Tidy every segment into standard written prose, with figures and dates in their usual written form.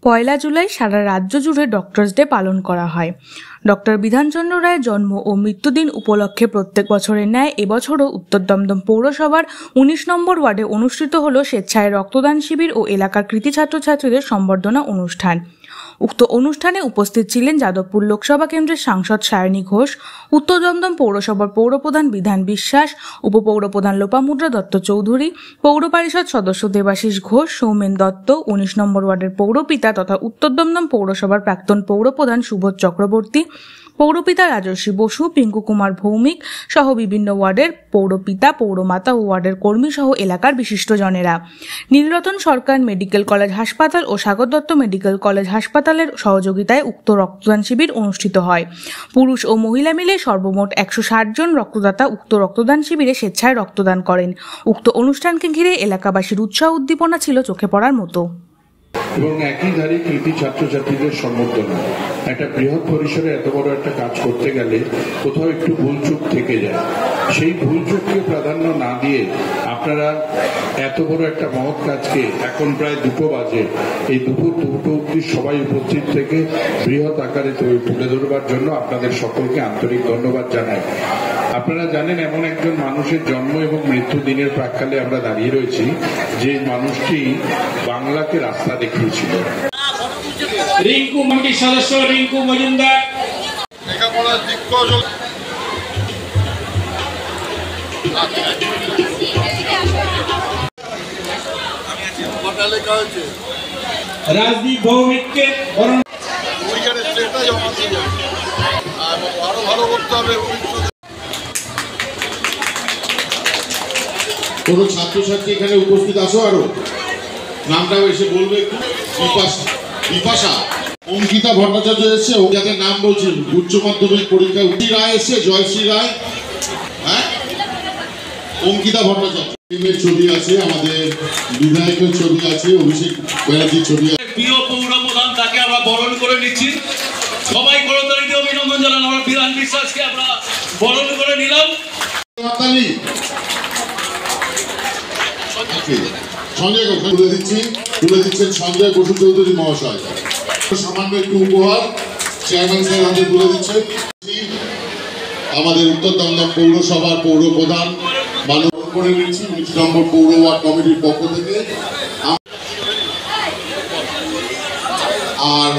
পয়লা জুলাই সারা রাজ্য জুড়ে doctors day পালন করা হয়। ডক্টর বিধানচন্দ্র রায়ের জন্ম ও মৃত্যুদিন উপলক্ষে প্রত্যেক বছরের ন্যায় এবছরও উত্তর দমদম পৌরসভার ১৯ নম্বর ওয়ার্ডে অনুষ্ঠিত হল স্বেচ্ছায় রক্তদান শিবির ও এলাকার কৃতী ছাত্রছাত্রীদের সম্বর্ধনা অনুষ্ঠান। উক্ত অনুষ্ঠানে উপস্থিত ছিলেন যাদবপুর লোকসভা কেন্দ্রের সাংসদ সায়নী ঘোষ, উত্তর দমদম পৌরসভার পৌরপ্রধান বিধান বিশ্বাস, উপপৌরপ্রধান লোপামুদ্রা দত্ত চৌধুরী, পৌর পরিষদ সদস্য দেবাশিস ঘোষ, সৌমেন দত্ত, ১৯ নম্বর ওয়ার্ডের পৌরপিতা তথা উত্তর দমদম পৌরসভার প্রাক্তন পৌরপ্রধান সুবোধ চক্রবর্তী, পৌরপিতা রাজর্ষী বসু, পিঙ্কু কুমার ভৌমিক সহ বিভিন্ন ওয়ার্ডের পৌরপিতা, পৌরমাতা ও ওয়ার্ডের কর্মী সহ এলাকার বিশিষ্টজনেরা। নীলরতন সরকার মেডিকেল কলেজ হাসপাতাল ও সাগর দত্ত মেডিকেল কলেজ হাসপাতালের সহযোগিতায় উক্ত রক্তদান শিবির অনুষ্ঠিত হয়। পুরুষ ও মহিলা মিলে সর্বমোট ১৬০ জন রক্তদাতা উক্ত রক্তদান শিবিরে স্বেচ্ছায় রক্তদান করেন। উক্ত অনুষ্ঠানকে ঘিরে এলাকাবাসীর উৎসাহ উদ্দীপনা ছিল চোখে পড়ার মতো। এবং একই ধারে কৃতী ছাত্রছাত্রীদের সম্বর্ধনা। একটা বৃহৎ পরিসরে এত বড় একটা কাজ করতে গেলে কোথাও একটু ভুলচুক থেকে যায়। সেই ভুলচুককে প্রাধান্য না দিয়ে আপনারা এত বড় একটা মহৎ কাজকে এখন প্রায় 2টো বাজে, এই দুপুর 2টো অব্দি সবাই উপস্থিত থেকে বৃহৎ আকারে তুলে ধরবার জন্য আপনাদের সকলকে আন্তরিক ধন্যবাদ জানাই। আপনারা জানেন, এমন একজন মানুষের জন্ম এবং মৃত্যু দিনের প্রাক্কালে আমরা দাঁড়িয়ে রয়েছি যে মানুষটি বাংলাকে রাস্তা দেখিয়েছিল। রিঙ্কু কমিটির সদস্য রিঙ্কু মজুমদার, লেখাপড়ার দিগ্গজ রাজদীপ ভৌমিককে আরো ভালো করতে হবে। কোন ছাত্রছাত্রী এখানে উপস্থিত আসো, আরো নামটাও এসে বলবে। বিপাশা, অঙ্কিতা ভট্টাচার্য এসছে, যাদের নাম বলছি উচ্চ মাধ্যমিক পরীক্ষা রায় এসছে, জয়শ্রী রায়, হ্যাঁ, অঙ্কিতা ভট্টাচার্য ছবি আছে, আমাদের বিধায়কের ছবি আছে, অভিষেক ব্যানার্জির ছবি আছে। প্রিয় পৌরপ্রধান, তাকে আমরা বরণ করে নিচ্ছি। সবাই করতালিতে অভিনন্দন জানান। আমরা বিধান বিশ্বাসকে আমরা বরণ করে নিলাম। সঞ্জয় ঘোষ তুলে দিচ্ছেন সঞ্জয় বসু চৌধুরী মহাশয়। সামান্য একটু উপহার চেয়ারম্যান স্যার হাতে তুলে দিচ্ছেন। আমাদের উত্তর দমদম পৌরসভার পৌরপ্রধান মানব করে নিচ্ছি 19 নম্বর পৌর ওয়ার্ড কমিটির পক্ষ থেকে। আর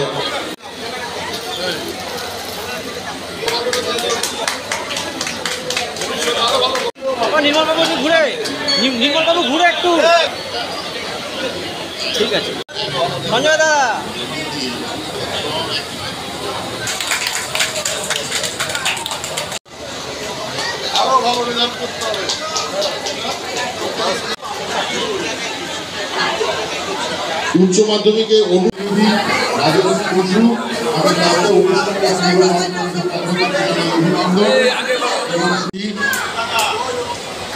নির্মলবাবু ঘুরে একটু, ঠিক আছে সঞ্জয় দা। আরো ভালো রেজাল্ট করতে হবে। উচ্চ মাধ্যমিকে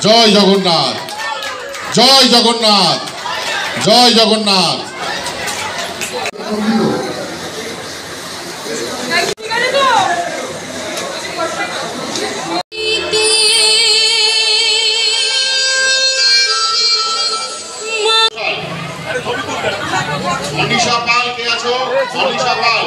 জয় জগন্নাথ, জয় জগন্নাথ, জয় জগন্নাথ। মনীষা পাল কে আছো? মনীষা পাল,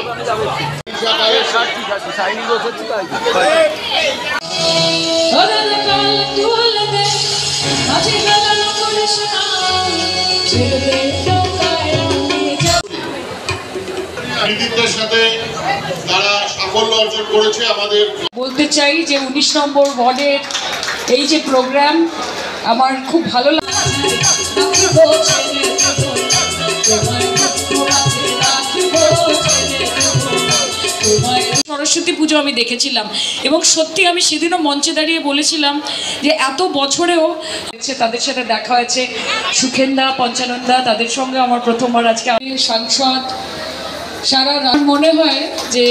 কৃতিত্বের সাথে তারা সাফল্য অর্জন করেছে। আমাদের বলতে চাই যে 19 নম্বর ওয়ার্ডের এই যে প্রোগ্রাম আমার খুব ভালো লাগে। সরস্বতী পুজো আমি দেখেছিলাম এবং সত্যি আমি সেদিনও মঞ্চে দাঁড়িয়ে বলেছিলাম যে এত বছরেও তাদের সাথে দেখা হয়েছে। সুখেন্দা, পঞ্চানন্দা, তাদের সঙ্গে আমার প্রথমবার আজকে আমি সাংসদ। সারা রাত মনে হয় যে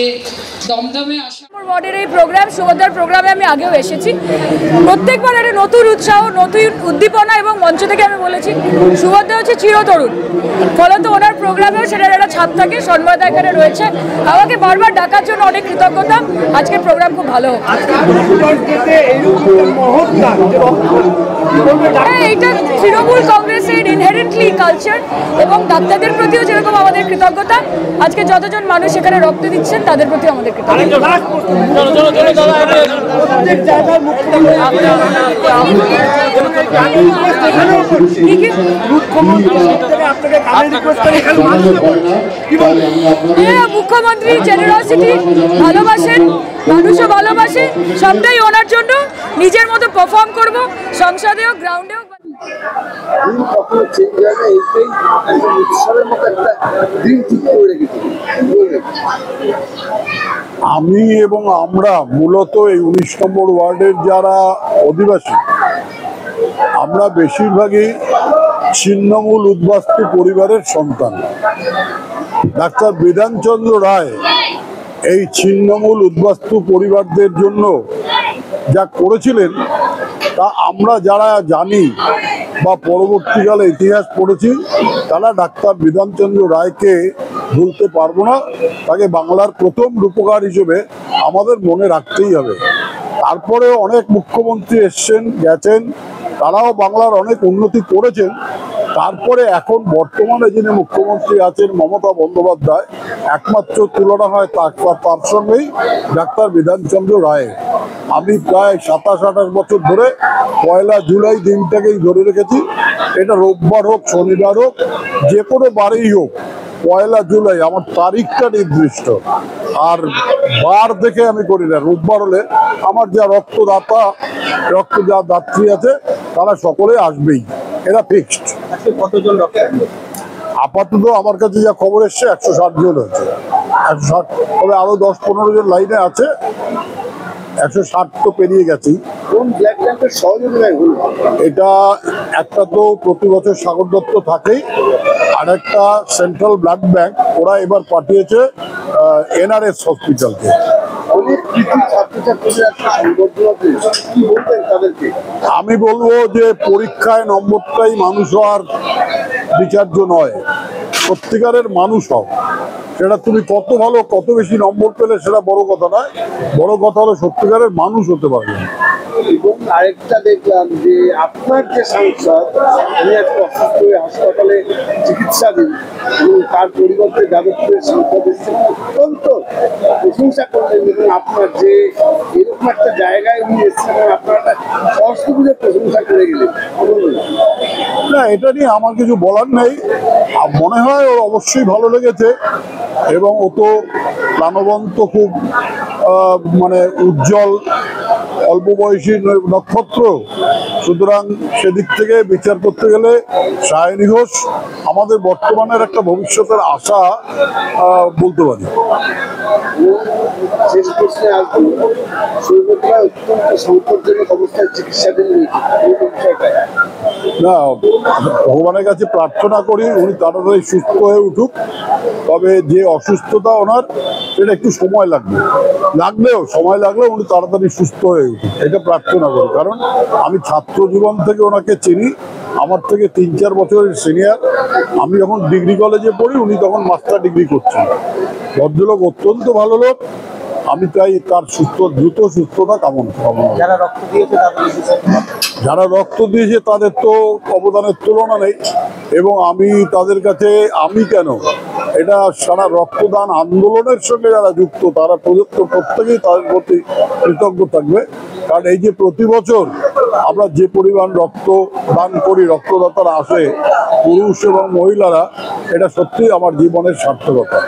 দমদমে আসা ওয়ার্ডের এই প্রোগ্রাম, সুভদ্রার প্রোগ্রামে আমি আগেও এসেছি। প্রত্যেকবার একটা নতুন উৎসাহ, নতুন উদ্দীপনা, এবং মঞ্চ থেকে আমি বলেছি সুভদ্রা হচ্ছে চিরতরুণ, ফলত ওনার প্রোগ্রামেও সেটার একটা ছাপ থাকে। সন্ময়দা এখানে রয়েছে, আমাকে বারবার ডাকার জন্য অনেক কৃতজ্ঞতা। আজকের প্রোগ্রাম খুব ভালো হোক। এইটা তৃণমূল কংগ্রেসের ইনহেরেন্টলি কালচার, এবং ডাক্তারদের প্রতিও যেরকম আমাদের কৃতজ্ঞতা, আজকে যতজন মানুষ এখানে রক্ত দিচ্ছেন তাদের প্রতি আমাদের কৃতজ্ঞতা। মুখ্যমন্ত্রী জেনারসিটি ভালোবাসেন, মানুষও ভালোবাসে, সবটাই ওনার জন্য। নিজের মতো পারফর্ম করবো, সংসদেও গ্রাউন্ডেও। আমি এবং আমরা মূলত এই 19 নম্বর ওয়ার্ডের যারা অধিবাসী, আমরা বেশিরভাগই ছিন্নমূল উদ্বাস্তু পরিবারের সন্তান। ডাক্তার বিধানচন্দ্র রায় এই ছিন্নমূল উদ্বাস্তু পরিবারদের জন্য যা করেছিলেন তা আমরা যারা জানি বা পরবর্তীকালে ইতিহাস পড়েছি, তারা ডাক্তার বিধানচন্দ্র রায়কে ভুলতে পারবো না। তাকে বাংলার প্রথম রূপকার হিসেবে আমাদের মনে রাখতেই হবে। তারপরে অনেক মুখ্যমন্ত্রী এসছেন গেছেন, তারাও বাংলার অনেক উন্নতি করেছেন। তারপরে এখন বর্তমানে যিনি মুখ্যমন্ত্রী আছেন মমতা বন্দ্যোপাধ্যায়, একমাত্র তুলনা হয় তার সঙ্গেই ডাক্তার বিধানচন্দ্র রায়ের। আমি প্রায় 27-28 বছর ধরে 1 জুলাই দিনটাকেই ধরে রেখেছি। এটা রোববার হোক, শনিবার হোক, যে কোনো বারেই হোক, 1 জুলাই আমার তারিখটা নির্দিষ্ট। আর বার দেখে আমি করি না। রোববার হলে আমার যা রক্তদাত্রী আছে তারা সকলে আসবেই, এটা ফিক্সড। আপাতত আমার কাছে যা খবর এসছে 160 জন হয়েছে। 160, তবে আরো 10-15 জন লাইনে আছে। 160 তো পেরিয়ে গেছি। এটা একটা তো প্রতি বছর সাগর দত্ত থাকেই, আর একটা সেন্ট্রাল ব্লাড ব্যাংক, ওরা এবার পাঠিয়েছে NRS হসপিটালকে। আমি বলবো যে পরীক্ষায় নম্বরটাই মানুষ হওয়ার বিচার্য নয়, সত্যিকারের মানুষ হও। সেটা তুমি কত ভালো, কত বেশি নম্বর পেলে সেটা বড় কথা নয়, বড় কথা হলো সত্যিকারের মানুষ হতে পারবে। এবং আরেকটা দেখলাম যে আপনার যে সাংসদ, উনি একটা অসুস্থ হয়ে হাসপাতালে চিকিৎসাধীন, এবং তার পরিবর্তে যাদবপুরের সাংসদ এসেছেন, অত্যন্ত প্রশংসা করলেন। এবং আপনার যে এরকম একটা জায়গায় উনি এসেছেন, আপনার একটা সরস্বতী পুজোর প্রশংসা করে গেলেন। না, এটা নিয়ে আমার কিছু বলার নেই। মনে হয় ওর অবশ্যই ভালো লেগেছে, এবং ও তো প্রাণবন্ত, খুব মানে উজ্জ্বল, অল্প বয়সী নক্ষত্র। সুতরাং সেদিক থেকে বিচার করতে গেলে সায়নী ঘোষ আমাদের বর্তমানের একটা ভবিষ্যতের আশা বলতে পারি। শেষ প্রশ্নে আসবো, সৌগতরা অত্যন্ত সংকটজনক অবস্থায় চিকিৎসাধীন। না, ভগবানের কাছে প্রার্থনা করি উনি তাড়াতাড়ি সুস্থ হয়ে উঠুক। তবে যে অসুস্থতা ওনার, সেটা একটু সময় লাগলেও উনি তাড়াতাড়ি সুস্থ হয়ে উঠুক, এটা প্রার্থনা করি। কারণ আমি ছাত্র জীবন থেকে ওনাকে চিনি, আমার থেকে 3-4 বছরের সিনিয়র। আমি যখন ডিগ্রি কলেজে পড়ি, উনি তখন মাস্টার ডিগ্রি করছেন। ভদ্রলোক, অত্যন্ত ভালো লোক। আমি তাই তার দ্রুত সুস্থতা কামনা। যারা রক্ত দিয়েছে তাদের তো অবদানের তুলনা নেই, এবং আমি তাদের কাছে, আমি কেন, এটা সারা রক্তদান আন্দোলনের সঙ্গে যারা যুক্ত তারা প্রত্যেকেই তাদের প্রতি কৃতজ্ঞ থাকবে। কারণ এই যে প্রতি বছর আমরা যে পরিমাণ রক্ত দান করি, রক্তদাতারা আসে, পুরুষ এবং মহিলারা, এটা সত্যিই আমার জীবনের সার্থকতা।